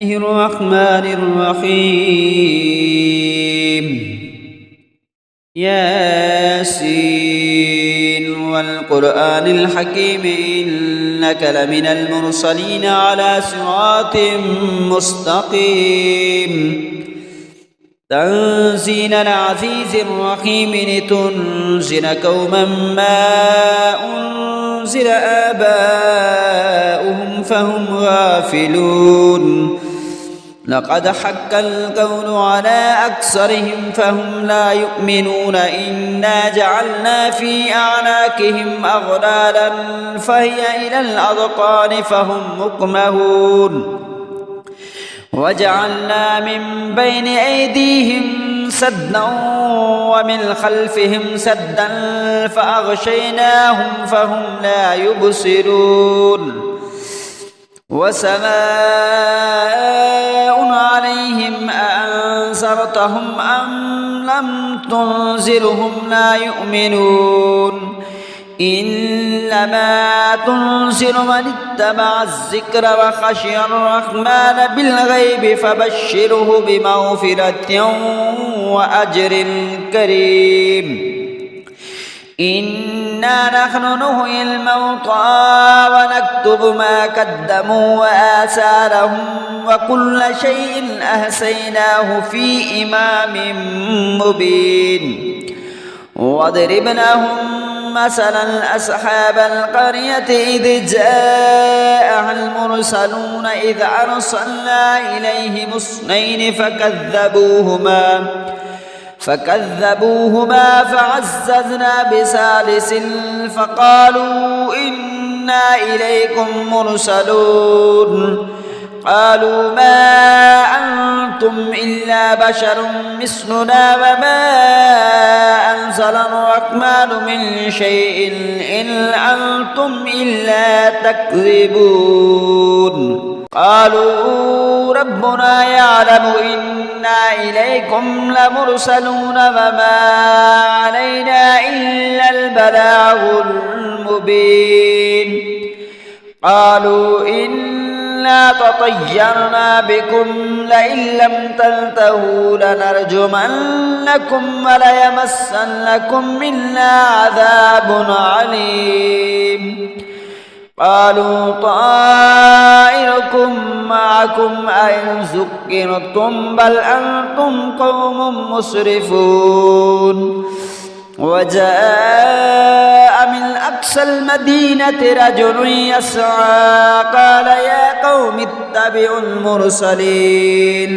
الرحمن الرحيم ياسين والقرآن الحكيم إنك لمن المرسلين على صراط مستقيم تنزيل العزيز الرحيم لتنذر قوما ما أنزل آباؤهم فهم غافلون لقد حق القول على أكثرهم فهم لا يؤمنون إنا جعلنا في أعناقهم أغلالا فهي إلى الأذقان فهم مقمحون وجعلنا من بين أيديهم سدا ومن خلفهم سدا فأغشيناهم فهم لا يبصرون وسواء عليهم أأنذرتهم أم لم تنذرهم لا يؤمنون إنما تنذر من اتبع الذكر وخشي الرحمن بالغيب فبشره بمغفرة وأجر كريم إنا نحن نحيي الموتى ونكتب ما قدموا وآثارهم وكل شيء أحصيناه في إمام مبين واضرب لهم مثلا أصحاب القرية إذ جاءها المرسلون إذ أرسلنا إليهم اثنين فكذبوهما فعززنا بثالث فقالوا إنا إليكم مرسلون قالوا ما أنتم إلا بشر مثلنا وما أنزل الرحمن من شيء إن أنتم إلا تكذبون قالوا ربنا يعلم إنا إليكم لمرسلون وما علينا إلا البلاغ المبين قالوا إنا تطيرنا بكم لئن لم تنتهوا لنرجمنكم وليمسنكم منا عذاب عليم قالوا طائركم معكم أئن ذكرتم بل أنتم قوم مسرفون وجاء من أقصى المدينة رجل يسعى قال يا قوم اتبعوا المرسلين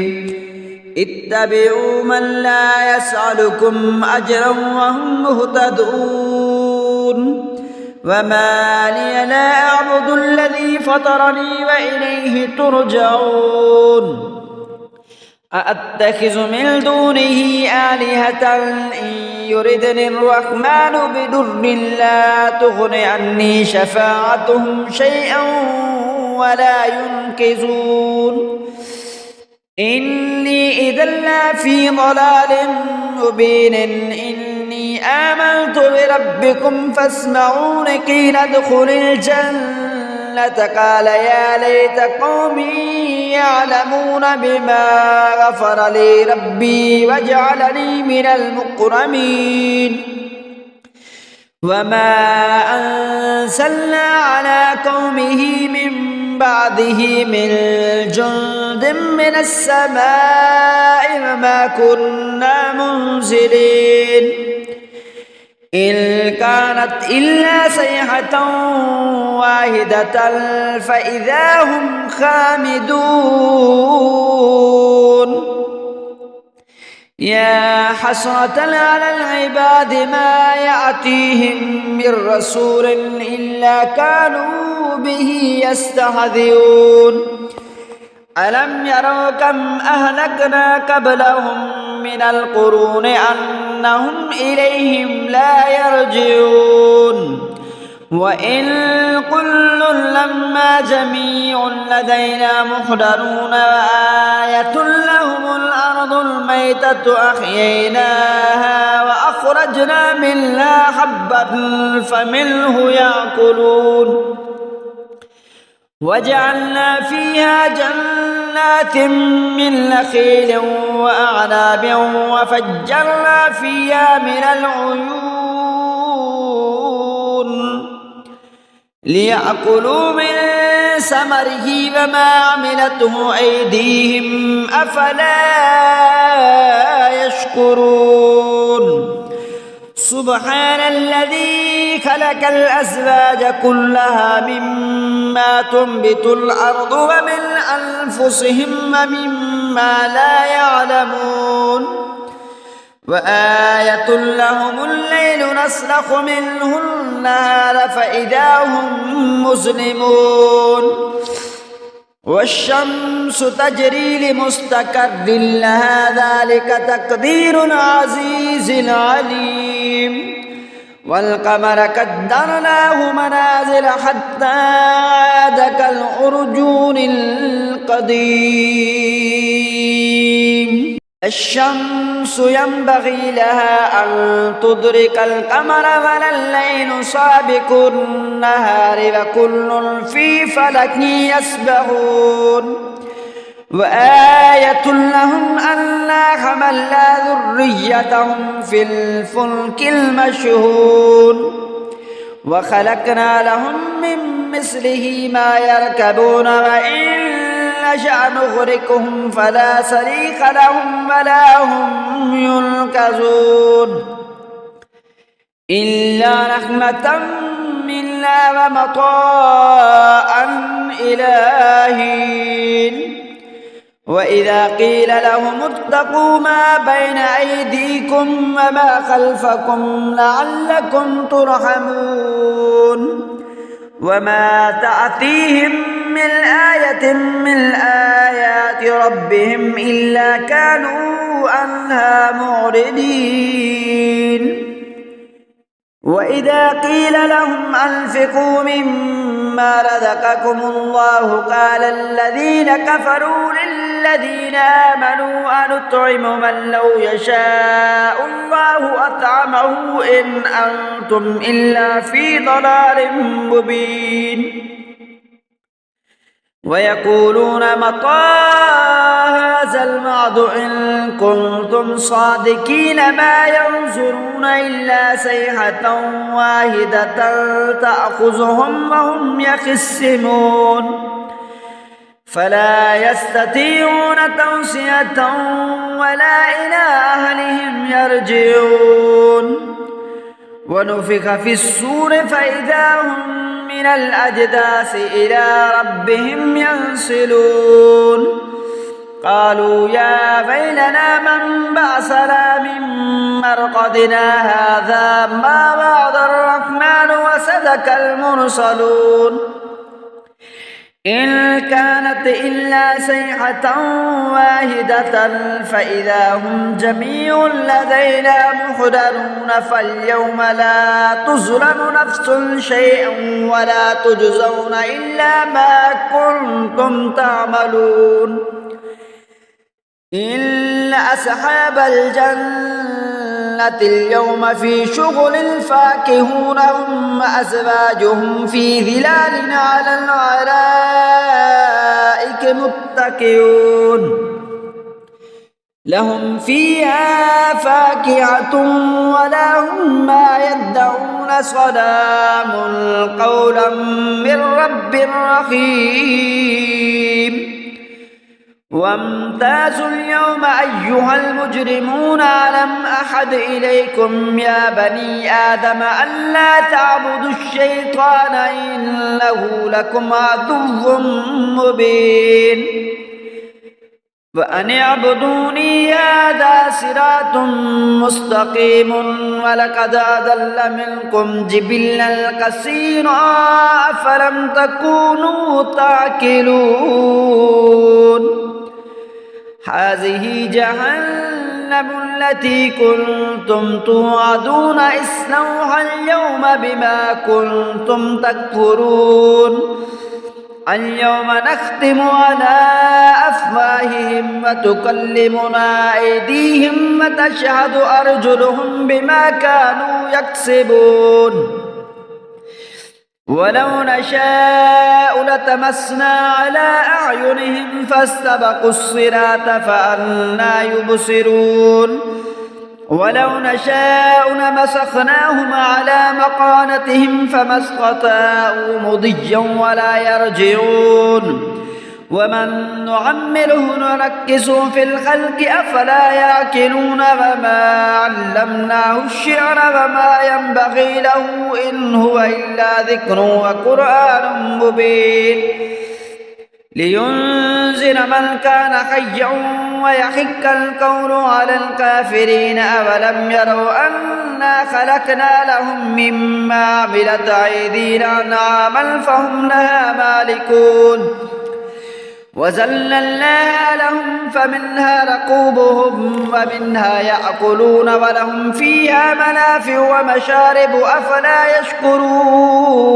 اتبعوا من لا يسألكم أجرا وهم مهتدون وما لي لا أعبد الذي فطرني وإليه ترجعون أأتخذ من دونه آلهة إن يردني الرحمن بضر لا تغن عني شفاعتهم شيئا ولا ينقذون إني إذا لفي ضلال مبين إني آمنت بربكم فاسمعون قيل ادخل الجنة قال يا ليت قومي يعلمون بما غفر لي ربي وجعلني من المكرمين وما أنزلنا على قومه من بعده من جند من السماء وما كنا منزلين إن كانت إلا صيحة واحدة فإذا هم خامدون يا حسرة على العباد ما يأتيهم من رسول إلا كانوا به يستهزئون ألم يروا كم أهلكنا قبلهم من القرون أنهم إليهم لا يرجعون وإن كل لما جميع لدينا محضرون وآية لهم الأرض الميتة أحييناها وأخرجنا منها حبا فمنه يأكلون وجعلنا فيها جنات من نخيل وأعناب وفجرنا فيها من العيون ليأكلوا من ثمره وما عملته أيديهم أفلا يشكرون سبحان الذي خلق الأزواج كلها مما تنبت الأرض ومن أنفسهم ومما لا يعلمون وآية لهم الليل نسلخ منه النهار فإذا هم مظلمون والشمس تجري لمستقر لها ذلك تقدير العزيز العليم والقمر قدرناه منازل حتى عاد كالعرجون القديم الشمس ينبغي لها أن تدرك القمر ولا الليل سابق النهار وكل في فلك يسبحون وآية لهم أنا حملنا ذريتهم في الفلك المشحون وخلقنا لهم من مثله ما يركبون وإن نشأ نغرقهم فلا صريخ لهم ولا هم ينقذون إلا رحمة منا ومطاعا إلى حين وإذا قيل لهم اتقوا ما بين أيديكم وما خلفكم لعلكم ترحمون وما تأتيهم من آية من آيات ربهم إلا كانوا عنها معرضين وإذا قيل لهم أنفقوا مما رزقكم الله قال الذين كفروا للذين آمنوا أنطعم من لو يشاء الله أطعمه إن أنتم إلا في ضلال مبين ويقولون متى هذا الوعد إن كنتم صادقين ما ينظرون إلا صيحة واحدة تأخذهم وهم يخصمون فلا يستطيعون توصية ولا إلى أهلهم يرجعون ونفخ في الصور فإذا هم من الأجداث إلى ربهم ينسلون قالوا يا ويلنا من بعثنا من مرقدنا هذا ما وعد الرحمن وصدق المرسلون إن كانت إلا صيحة واحدة فإذا هم جميع لدينا محضرون فاليوم لا تظلم نفس شيئا ولا تجزون إلا ما كنتم تعملون إن أصحاب الجنة اليوم في شغل فاكهون هم وأزواجهم في ظلال على الأرائك متكئون لهم فيها فاكهة ولهم ما يدعون سلام قولا من رب رحيم وامتازوا اليوم أيها المجرمون ألم أحد إليكم يا بني آدم ألا تعبدوا الشيطان إنه لكم عدو مبين وأن اعبدوني هذا صراط مستقيم ولقد أضل منكم جبلا كثيرا أفلم تكونوا تعقلون هذه جهنم التي كنتم توعدون اصلوها اليوم بما كنتم تكفرون اليوم نختم على أفواههم وتكلمنا أيديهم وتشهد أرجلهم بما كانوا يكسبون ولو نشاء لتمسنا على أعينهم فاستبقوا الصراط فأنى يبصرون ولو نشاء لمسخناهم على مكانتهم فما استطاعوا مضيا ولا يرجعون ومن نعمره نركسه في الخلق أفلا يعقلون وما علمناه الشعر وما ينبغي له إن هو إلا ذكر وقرآن مبين لينذر من كان حيا ويحق القول على الكافرين أولم يروا أنا خلقنا لهم مما عملت أيدينا أنعاما فهم لها مالكون وذللناها لهم فمنها ركوبهم ومنها يأكلون ولهم فيها منافع ومشارب أفلا يشكرون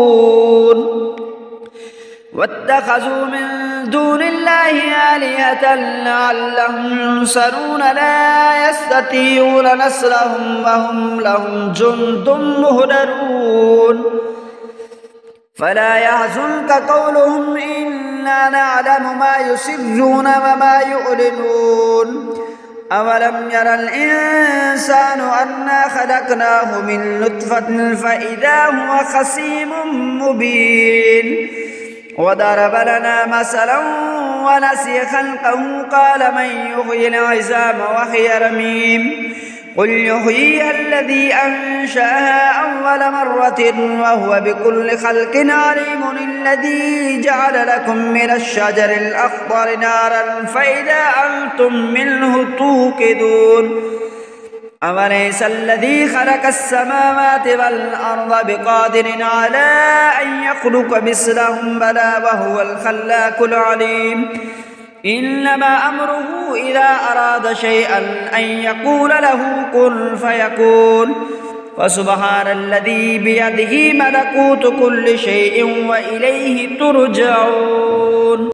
واتخذوا من دون الله آلهة لعلهم ينصرون لا يستطيعون نصرهم وهم لهم جند مهدرون فلا يحزنك قولهم إنا نعلم ما يسرون وما يعلنون أولم ير الإنسان أنا خلقناه من نطفة فإذا هو خصيم مبين وضرب لنا مثلا ونسي خلقه قال من يحيي العظام وهي رميم قل يحييها الذي أنشأها أول مرة وهو بكل خلق عليم الذي جعل لكم من الشجر الأخضر نارا فإذا أنتم منه توقدون أوليس الذي خلق السماوات والأرض بقادر على أن يخلق مثلهم بلى وهو الخلاق العليم إنما أمره إذا أراد شيئا أن يقول له كن فيكون فسبحان الذي بيده ملكوت كل شيء وإليه ترجعون.